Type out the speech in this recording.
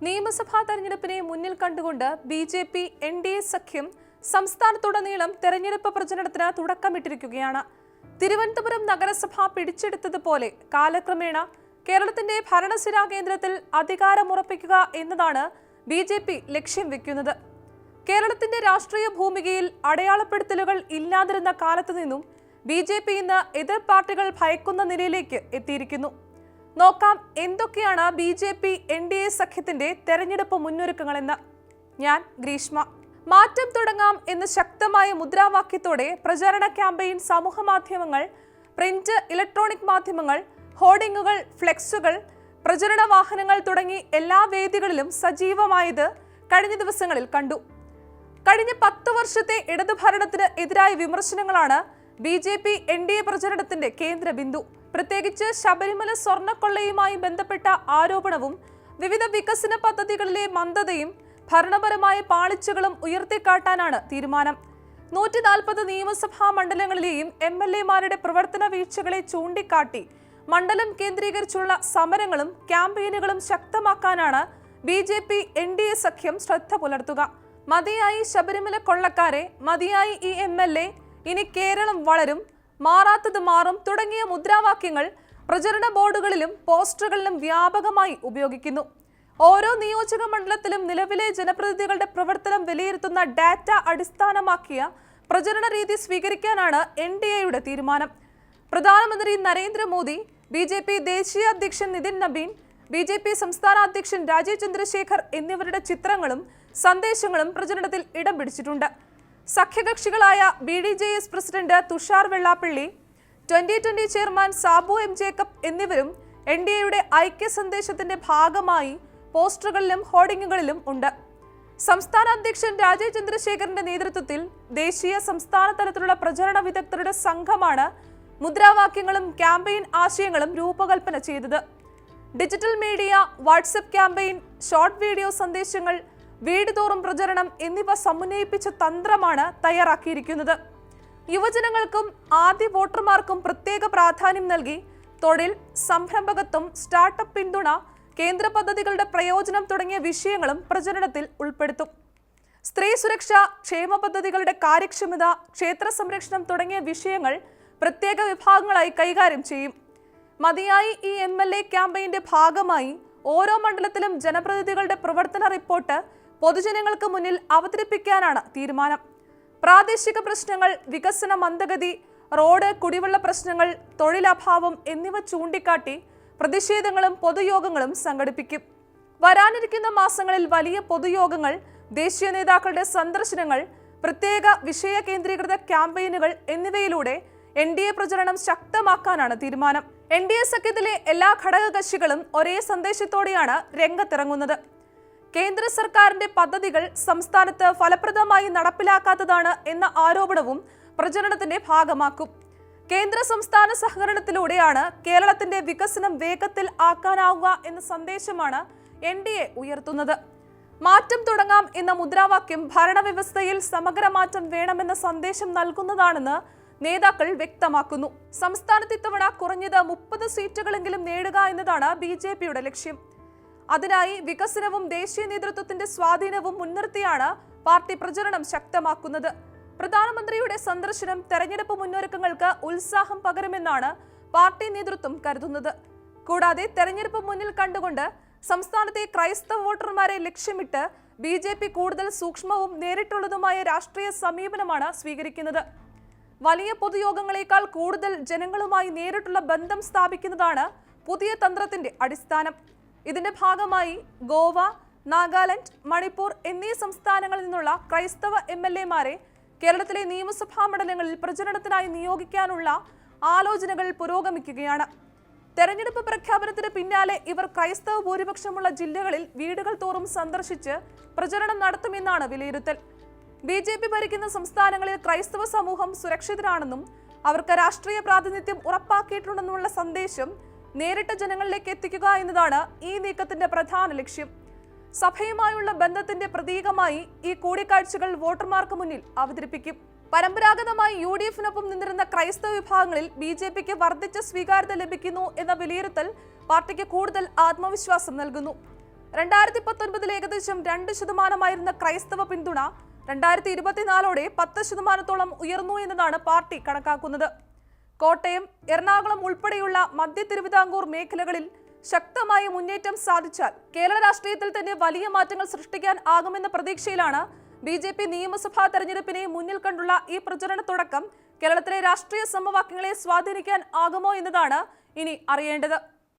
നിയമസഭാ തെരഞ്ഞെടുപ്പിനെ മുന്നിൽ കണ്ടുകൊണ്ട് ബി.ജെ.പി. എൻ.ഡി.എ സഖ്യം സംസ്ഥാനത്തുടനീളം തെരഞ്ഞെടുപ്പ് പ്രചരണത്തിന് തുടക്കമിട്ടിരിക്കുകയാണ്. തിരുവനന്തപുരം നഗരസഭ പിടിച്ചെടുത്തതുപോലെ കാലക്രമേണ കേരളത്തിന്റെ ഭരണസിരാ കേന്ദ്രത്തിൽ അധികാരമുറപ്പിക്കുക എന്നതാണ് ബി.ജെ.പി. ലക്ഷ്യം വെക്കുന്നത്. കേരളത്തിന്റെ രാഷ്ട്രീയ ഭൂമികയിൽ അടയാളപ്പെടുത്തലുകൾ ഇല്ലാതിരുന്ന കാലത്തു നിന്നും ബി.ജെ.പി. ഇന്ന് എതിർ പാർട്ടികൾ ഭയക്കുന്ന നിലയിലേക്ക് എത്തിയിരിക്കുന്നു. നോക്കാം എന്തൊക്കെയാണ് ബി.ജെ.പി. എൻ.ഡി.എ സഖ്യത്തിന്റെ തെരഞ്ഞെടുപ്പ് മുന്നൊരുക്കങ്ങളെന്ന്. ഞാൻ ഗ്രീഷ്മ. മാറ്റം തുടങ്ങാം എന്ന ശക്തമായ മുദ്രാവാക്യത്തോടെ പ്രചാരണ ക്യാമ്പയിൻ സമൂഹ മാധ്യമങ്ങൾ, പ്രിന്റ്, ഇലക്ട്രോണിക് മാധ്യമങ്ങൾ, ഹോർഡിങ്ങുകൾ, ഫ്ലെക്സുകൾ, പ്രചരണ വാഹനങ്ങൾ തുടങ്ങി എല്ലാ വേദികളിലും സജീവമായത് കഴിഞ്ഞ ദിവസങ്ങളിൽ കണ്ടു. കഴിഞ്ഞ 10 വർഷത്തെ ഇടതുഭരണത്തിന് എതിരായ വിമർശനങ്ങളാണ് ബി.ജെ.പി. എൻ.ഡി.എ പ്രചരണത്തിന്റെ കേന്ദ്ര ബിന്ദു. പ്രത്യേകിച്ച് ശബരിമല സ്വർണ്ണക്കൊള്ളയുമായി ബന്ധപ്പെട്ട ആരോപണവും വിവിധ വികസന പദ്ധതികളിലെ മന്ദതയും ഭരണപരമായ പാളിച്ചകളും ഉയർത്തിക്കാട്ടാനാണ് തീരുമാനം. 140 നിയമസഭാ മണ്ഡലങ്ങളിലെയും എം.എൽ.എമാരുടെ പ്രവർത്തന വീഴ്ചകളെ ചൂണ്ടിക്കാട്ടി മണ്ഡലം കേന്ദ്രീകരിച്ചുള്ള സമരങ്ങളും ക്യാമ്പയിനുകളും ശക്തമാക്കാനാണ് ബി.ജെ.പി. എൻ.ഡി.എ സഖ്യം ശ്രദ്ധ പുലർത്തുക. മതിയായി ശബരിമല കൊള്ളക്കാരെ, മതിയായി ഈ എം.എൽ.എ, ഇനി കേരളം വളരും, മാറാത്തത് മാറും തുടങ്ങിയ മുദ്രാവാക്യങ്ങൾ പ്രചരണ ബോർഡുകളിലും പോസ്റ്ററുകളിലും വ്യാപകമായി ഉപയോഗിക്കുന്നു. ഓരോ നിയോജക മണ്ഡലത്തിലും നിലവിലെ ജനപ്രതിനിധികളുടെ പ്രവർത്തനം വിലയിരുത്തുന്ന ഡാറ്റ അടിസ്ഥാനമാക്കിയ പ്രചരണ രീതി സ്വീകരിക്കാനാണ് എൻ.ഡി.എയുടെ തീരുമാനം. പ്രധാനമന്ത്രി നരേന്ദ്രമോദി, ബി.ജെ.പി. ദേശീയ അധ്യക്ഷൻ നിതിൻ നബീൻ, ബി.ജെ.പി. സംസ്ഥാന അധ്യക്ഷൻ രാജീവ് ചന്ദ്രശേഖർ എന്നിവരുടെ ചിത്രങ്ങളും സന്ദേശങ്ങളും പ്രചരണത്തിൽ ഇടം പിടിച്ചിട്ടുണ്ട്. സഖ്യകക്ഷികളായ BDJS president Thushar Vellappally, 2020 chairman Sabu M Jacob എന്നിവരും എൻ.ഡി.എയുടെ ഐക്യ സന്ദേശത്തിന്റെ ഭാഗമായി പോസ്റ്ററുകളിലും ഹോർഡിങ്ങുകളിലും ഉണ്ട്. സംസ്ഥാന അധ്യക്ഷൻ രാജീവ് ചന്ദ്രശേഖറിന്റെ നേതൃത്വത്തിൽ ദേശീയ സംസ്ഥാന തലത്തിലുള്ള പ്രചരണ വിദഗ്ധരുടെ സംഘമാണ് മുദ്രാവാക്യങ്ങളും ക്യാമ്പയിൻ ആശയങ്ങളും രൂപകൽപ്പന ചെയ്തത്. Digital media, WhatsApp campaign, short video സന്ദേശങ്ങൾ, വീട് തോറും പ്രചരണം എന്നിവ സമന്വയിപ്പിച്ച തന്ത്രമാണ് തയ്യാറാക്കിയിരിക്കുന്നത്. യുവജനങ്ങൾക്കും ആദ്യ വോട്ടർമാർക്കും പ്രത്യേക പ്രാധാന്യം നൽകി തൊഴിൽ, സംരംഭകത്വം, സ്റ്റാർട്ടപ്പ് പിന്തുണ, കേന്ദ്ര പദ്ധതികളുടെ പ്രയോജനം തുടങ്ങിയ വിഷയങ്ങളും പ്രചരണത്തിൽ ഉൾപ്പെടുത്തും. സ്ത്രീ സുരക്ഷ, ക്ഷേമ പദ്ധതികളുടെ കാര്യക്ഷമത, ക്ഷേത്ര സംരക്ഷണം തുടങ്ങിയ വിഷയങ്ങൾ പ്രത്യേക വിഭാഗങ്ങളായി കൈകാര്യം ചെയ്യും. മതിയായി ഈ എം.എൽ.എ ക്യാമ്പയിന്റെ ഭാഗമായി ഓരോ മണ്ഡലത്തിലും ജനപ്രതിനിധികളുടെ പ്രവർത്തന റിപ്പോർട്ട് പൊതുജനങ്ങൾക്ക് മുന്നിൽ അവതരിപ്പിക്കാനാണ് തീരുമാനം. പ്രാദേശിക പ്രശ്നങ്ങൾ, വികസന മന്ദഗതി, റോഡ്, കുടിവെള്ള പ്രശ്നങ്ങൾ, തൊഴിലഭാവം എന്നിവ ചൂണ്ടിക്കാട്ടി പ്രതിഷേധങ്ങളും പൊതുയോഗങ്ങളും സംഘടിപ്പിക്കും. വരാനിരിക്കുന്ന മാസങ്ങളിൽ വലിയ പൊതുയോഗങ്ങൾ, ദേശീയ നേതാക്കളുടെ സന്ദർശനങ്ങൾ, പ്രത്യേക വിഷയ കേന്ദ്രീകൃത ക്യാമ്പയിനുകൾ എന്നിവയിലൂടെ എൻ.ഡി.എ പ്രചരണം ശക്തമാക്കാനാണ് തീരുമാനം. എൻ.ഡി.എ സഖ്യത്തിലെ എല്ലാ ഘടകകക്ഷികളും ഒരേ സന്ദേശത്തോടെയാണ് രംഗത്തിറങ്ങുന്നത്. കേന്ദ്ര സർക്കാരിന്റെ പദ്ധതികൾ സംസ്ഥാനത്ത് ഫലപ്രദമായി നടപ്പിലാക്കാത്തതാണ് എന്ന ആരോപണവും പ്രചരണത്തിന്റെ ഭാഗമാക്കും. കേന്ദ്ര സംസ്ഥാന സഹകരണത്തിലൂടെയാണ് കേരളത്തിന്റെ വികസനം വേഗത്തിൽ ആക്കാനാവുക എന്ന സന്ദേശമാണ് എൻ.ഡി.എ ഉയർത്തുന്നത്. മാറ്റം തുടങ്ങാം എന്ന മുദ്രാവാക്യം ഭരണവ്യവസ്ഥയിൽ സമഗ്ര മാറ്റം വേണമെന്ന സന്ദേശം നൽകുന്നതാണെന്ന് നേതാക്കൾ വ്യക്തമാക്കുന്നു. സംസ്ഥാനത്ത് ഇത്തവണ കുറഞ്ഞത് 30 സീറ്റുകളെങ്കിലും നേടുക എന്നതാണ് ബി.ജെ.പിയുടെ ലക്ഷ്യം. അതിനായി വികസനവും ദേശീയ നേതൃത്വത്തിന്റെ സ്വാധീനവും മുൻനിർത്തിയാണ് പാർട്ടി പ്രചരണം ശക്തമാക്കുന്നത്. പ്രധാനമന്ത്രിയുടെ സന്ദർശനം തെരഞ്ഞെടുപ്പ് മുന്നൊരുക്കങ്ങൾക്ക് ഉത്സാഹം പകരുമെന്നാണ് പാർട്ടി നേതൃത്വം കരുതുന്നത്. കൂടാതെ തെരഞ്ഞെടുപ്പ് മുന്നിൽ കണ്ടുകൊണ്ട് സംസ്ഥാനത്തെ ക്രൈസ്തവ വോട്ടർമാരെ ലക്ഷ്യമിട്ട് ബി.ജെ.പി. കൂടുതൽ സൂക്ഷ്മവും നേരിട്ടുള്ളതുമായ രാഷ്ട്രീയ സമീപനമാണ് സ്വീകരിക്കുന്നത്. വലിയ പൊതുയോഗങ്ങളെക്കാൾ കൂടുതൽ ജനങ്ങളുമായി നേരിട്ടുള്ള ബന്ധം സ്ഥാപിക്കുന്നതാണ് പുതിയ തന്ത്രത്തിന്റെ അടിസ്ഥാനം. ഇതിന്റെ ഭാഗമായി ഗോവ, നാഗാലാൻഡ്, മണിപ്പൂർ എന്നീ സംസ്ഥാനങ്ങളിൽ നിന്നുള്ള ക്രൈസ്തവ എം.എൽ.എമാരെ കേരളത്തിലെ നിയമസഭാ മണ്ഡലങ്ങളിൽ പ്രചരണത്തിനായി നിയോഗിക്കാനുള്ള ആലോചനകൾ പുരോഗമിക്കുകയാണ്. തെരഞ്ഞെടുപ്പ് പ്രഖ്യാപനത്തിന് പിന്നാലെ ഇവർ ക്രൈസ്തവ ഭൂരിപക്ഷമുള്ള ജില്ലകളിൽ വീടുകൾ തോറും സന്ദർശിച്ച് പ്രചരണം നടത്തുമെന്നാണ് വിലയിരുത്തൽ. ബി.ജെ.പി. ഭരിക്കുന്ന സംസ്ഥാനങ്ങളിൽ ക്രൈസ്തവ സമൂഹം സുരക്ഷിതരാണെന്നും അവർക്ക് രാഷ്ട്രീയ പ്രാതിനിധ്യം ഉറപ്പാക്കിയിട്ടുണ്ടെന്നുള്ള സന്ദേശം നേരിട്ട് ജനങ്ങളിലേക്ക് എത്തിക്കുക എന്നതാണ് ഈ നീക്കത്തിന്റെ പ്രധാന ലക്ഷ്യം. സഭയുമായുള്ള ബന്ധത്തിന്റെ പ്രതീകമായി ഈ കൂടിക്കാഴ്ചകൾ വോട്ടർമാർക്ക് മുന്നിൽ അവതരിപ്പിക്കും. പരമ്പരാഗതമായി യു.ഡി.എഫിനൊപ്പം നിന്നിരുന്ന ക്രൈസ്തവ വിഭാഗങ്ങളിൽ ബി.ജെ.പിക്ക് വർദ്ധിച്ച സ്വീകാര്യത ലഭിക്കുന്നു എന്ന വിലയിരുത്തൽ പാർട്ടിക്ക് കൂടുതൽ ആത്മവിശ്വാസം നൽകുന്നു. 2019 ഏകദേശം 2% ക്രൈസ്തവ പിന്തുണ 2024 10% ഉയർന്നു എന്നതാണ് പാർട്ടി കണക്കാക്കുന്നത്. കോട്ടയം, എറണാകുളം ഉൾപ്പെടെയുള്ള മധ്യ തിരുവിതാംകൂർ മേഖലകളിൽ ശക്തമായ മുന്നേറ്റം സാധിച്ചാൽ കേരള രാഷ്ട്രീയത്തിൽ തന്നെ വലിയ മാറ്റങ്ങൾ സൃഷ്ടിക്കാൻ ആകുമെന്ന പ്രതീക്ഷയിലാണ് BJP നിയമസഭാ തെരഞ്ഞെടുപ്പിനെ മുന്നിൽ കണ്ടുള്ള ഈ പ്രചരണ തുടക്കം കേരളത്തിലെ രാഷ്ട്രീയ സമവാക്യങ്ങളെ സ്വാധീനിക്കാൻ ആകുമോ എന്നതാണ് ഇനി അറിയേണ്ടത്.